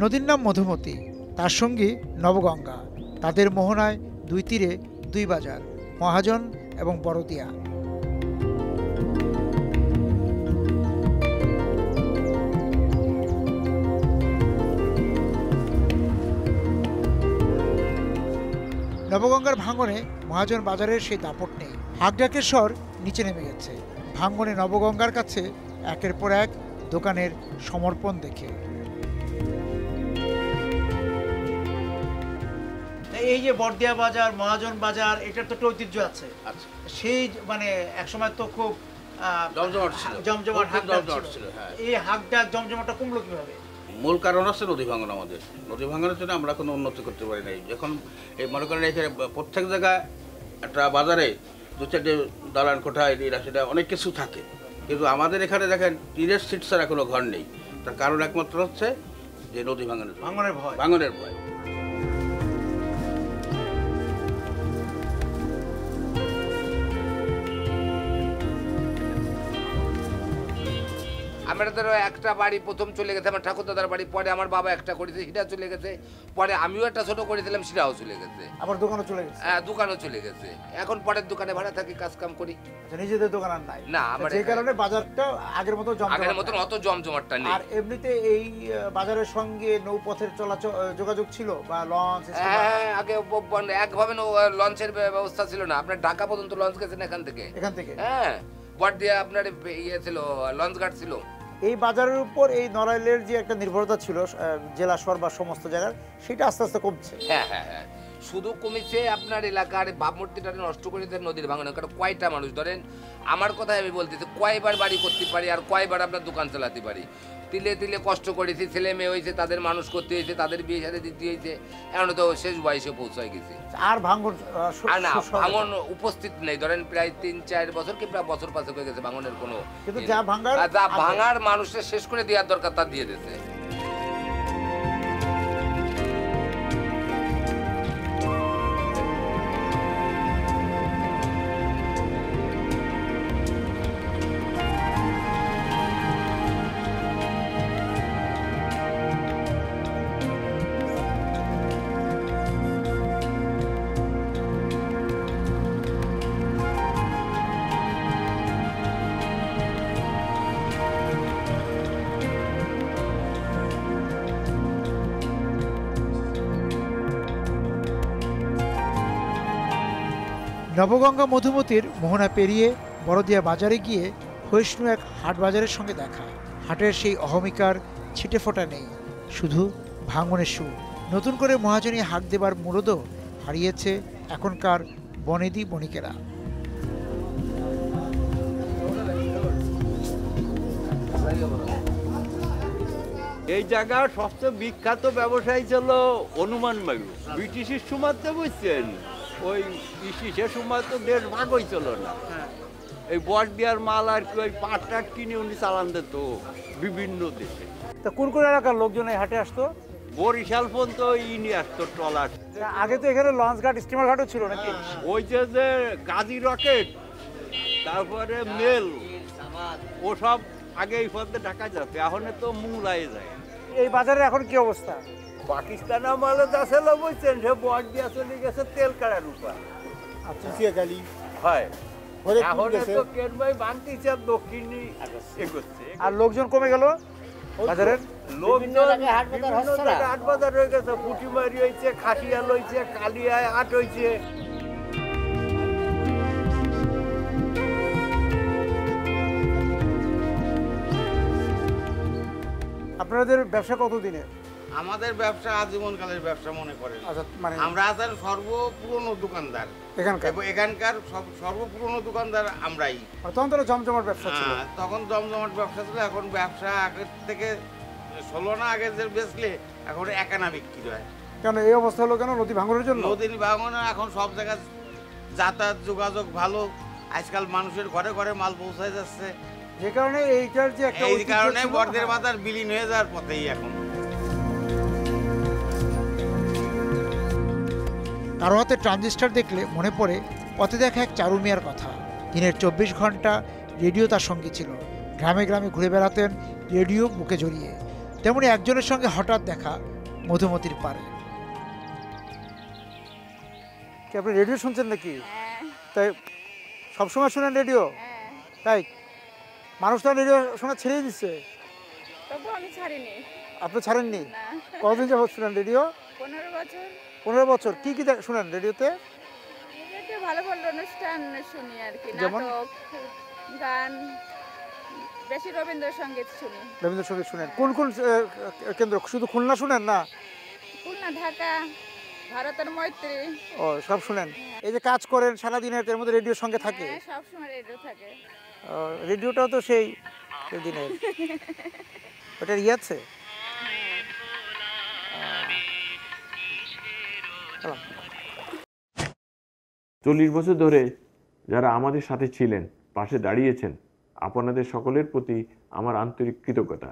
নদীর নাম মধুমতি, তার সঙ্গী নবগঙ্গা। তাদের মোহনায় দুই তীরে দুই বাজার, মহাজন এবং বড়দিয়া। নবগঙ্গার ভাঙনে মহাজন বাজারের সেই দাপট নেই। হাকডাকের স্বর নিচে নেমে গেছে। ভাঙনে নবগঙ্গার কাছে একের পর এক দোকানের সমর্পণ দেখে। এই যে বড়দিয়া বাজার, মহাজন বাজার, এটার তো একটা ঐতিহ্য আছে। সেই মানে একসময় তো খুব জমজমাট হাকডাক ছিল। এই হাকডাক জমজমাটটা কমলো কিভাবে? মূল কারণ আছে নদী ভাঙন। আমাদের নদী ভাঙনের জন্য আমরা কোনো উন্নতি করতে পারি নাই। যখন এই মনে করেন এখানে প্রত্যেক জায়গায় একটা বাজারে দু চারটে দালান কোঠা এরা সেটা অনেক কিছু থাকে, কিন্তু আমাদের এখানে দেখেন টিনের সিট ছাড়া কোনো ঘর নেই। তার কারণ একমাত্র হচ্ছে যে নদী ভাঙনের ভয়। আমরা ধরো একটা বাড়ি প্রথম চলে গেছে আমার ঠাকুরদাদার বাড়ি, পরে আমার বাবা একটা করেছে সেটা চলে গেছে, পরে আমিও একটা ছোট করেছিলাম সেটাও চলে গেছে, আবার দোকানও চলে গেছে। হ্যাঁ, দোকানও চলে গেছে। এখন পরের দোকানে ভাড়া থাকি, কাজ কাম করি। আচ্ছা, নিজেদের দোকান আর নাই? না, আমার যে কারণে বাজারটা আগের মতো অত জমজমাটটা নেই। আর এমনিতে এই বাজারের সঙ্গে নৌপথের চলাচল যোগাযোগ ছিল বা লঞ্চ? হ্যাঁ, আগে একভাবে লঞ্চের ব্যবস্থা ছিল না। আপনার ঢাকা পর্যন্ত লঞ্চ গেছেন এখান থেকে। হ্যাঁ, বড়দিয়া আপনার ইয়ে ছিল, লঞ্চ ঘাট ছিল। এই বাজারের উপর এই নড়াইলের যে একটা নির্ভরতা ছিল জেলা শহর বা সমস্ত জায়গার, সেটা আস্তে আস্তে কমছে। হ্যাঁ, শুধু কমেছে আপনার এলাকার ভাবমূর্তিটা নষ্ট করে দেন নদীর ভাঙনে। কারণ কয়টা মানুষ ধরেন, আমার কথাই আমি বলতেছি, কয়বার বাড়ি করতে পারি আর কয়বার আপনার দোকান চালাতে পারি। তিলে তিলে কষ্ট করেছি, ছেলে মেয়ে হয়েছে, তাদের মানুষ করতে হয়েছে, তাদের বিয়ে সাথে দিতে হয়েছে, এখন তো শেষ বয়সে পৌঁছায় গেছে। আর ভাঙন না, ভাঙন উপস্থিত নেই। ধরেন প্রায় 3-4 বছর কি প্রায় বছর পাঁচেক হয়ে গেছে ভাঙনের কোনো। কিন্তু যা ভাঙার মানুষের শেষ করে দেওয়ার দরকার তা দিয়ে দিয়েছে। নবগঙ্গা মধুমতির মোহনা পেরিয়ে বড়দিয়া বাজারে গিয়ে ক্ষয়িষ্ণু এক হাট বাজারের সঙ্গে দেখা। হাটের সেই অহমিকার ছিটে ফোটা নেই, শুধু ভাঙনের সুর। নতুন করে মহাজনী হাক দেবার মুরদও হারিয়েছে এখনকার বনেদি বণিকেরা। এই জায়গার সবচেয়ে বিখ্যাত ব্যবসায়ী ছিল হনুমান বাবু। ব্রিটিশের সময়তে বুঝছেন, ওই ব্রিটিশের সময় তো দেশ ভাগ হয়েছিল না। এই বড়দিয়ার মাল আর কি ওই পাট টাট কিনে উনি চালান দিত বিভিন্ন দেশে। তা কোন কোন এলাকার লোকজন এই হাটে আসতো? বরিশাল পর্যন্ত নিয়ে আসতো ট্রলার। আগে তো এখানে লঞ্চ ঘাট, স্টিমার ঘাটও ছিল নাকি? ওই যে গাজী রকেট, তারপরে মেল, ওসব আগে এই পথে ঢাকা যাচ্ছে, এখন তো মূলায় যায়। এই বাজারে এখন কি অবস্থা? পাকিস্তান আমলে যাচ্ছিল বুঝছেন, সে বড়দিয়া চলে গেছে তেল কাটার উপর। আচ্ছা, হয় এখন তো কেনবাই ভাঙতেছে, দক্ষিণী এগোচ্ছে। আর লোকজন কমে গেল বাজারের। লোকজন হাট বাজার হয়ে গেছে, পুঁটিমারি হয়েছে, খাসিয়াল হয়েছে, কালিয়ায় হাট হয়েছে। আপনাদের ব্যবসা কতদিনের? আমাদের ব্যবসা আজীবনকালের ব্যবসা মনে করেন। আমরা আছেন সর্বপুরনো দোকানদার এখানকার সর্বপুরনো দোকানদার আমরাই। তখন তো জমজমাট ব্যবসা ছিল। তখন জমজমাট ব্যবসা ছিল। এখন ব্যবসা আগের থেকে 16 না আগে যে বেচলে এখন একানা বিক্রি হয়। কেন এই অবস্থা হলো কেন? নদী ভাঙনের জন্য? নদী ভাঙনে এখন সব জায়গায় যাতায়াত যোগাযোগ ভালো, আজকাল মানুষের ঘরে ঘরে মাল পৌঁছায় যাচ্ছে, যে কারণে এইটার যে একটা এই কারণে বড়দের বাজার বিলীন হয়ে যাওয়ার পথেই এখন। কারো হাতে ট্রানজিস্টার দেখলে মনে পড়ে পথে দেখা এক চারু মিয়ার কথা। দিনের 24 ঘন্টা রেডিও তার সঙ্গে ছিল। গ্রামে গ্রামে ঘুরে বেড়াতেন রেডিও বুকে জড়িয়ে। তেমনি একজনের সঙ্গে হঠাৎ দেখা মধুমতির পারে। কি আপনি রেডিও শুনছেন নাকি? তাই সবসময় শুনেন রেডিও? তাই মানুষ তো রেডিও শোনা ছেড়েই দিচ্ছে। তবু আমি ছাড়িনি। আপনি ছাড়েননি? না। কতদিন যাবত শুনেন রেডিও? 15 বছর। 15 বছর। কি কি শুনেন রেডিওতে? রেডিওতে ভালো ভালো অনুষ্ঠান শুনি আর কি, যেমন? নাটক, গান, বেশি রবীন্দ্রসঙ্গীত শুনি। রবীন্দ্রসঙ্গীত শুনেন? কোন কোন কেন্দ্র? শুধু খুলনা শুনেন না? খুলনা, ঢাকা, ভারতের মৈত্রী। ও সব শুনেন। এই যে কাজ করেন সারাদিনের, এর মধ্যে রেডিওর সঙ্গে থাকে? হ্যাঁ, সবসময় রেডিও থাকে। রেডিওটাও তো সেই দিনের ওটার ইয়ে আছে। চলো। 40 বছর ধরে যারা আমাদের সাথে ছিলেন, পাশে দাঁড়িয়েছেন, আপনাদের সকলের প্রতি আমার আন্তরিক কৃতজ্ঞতা।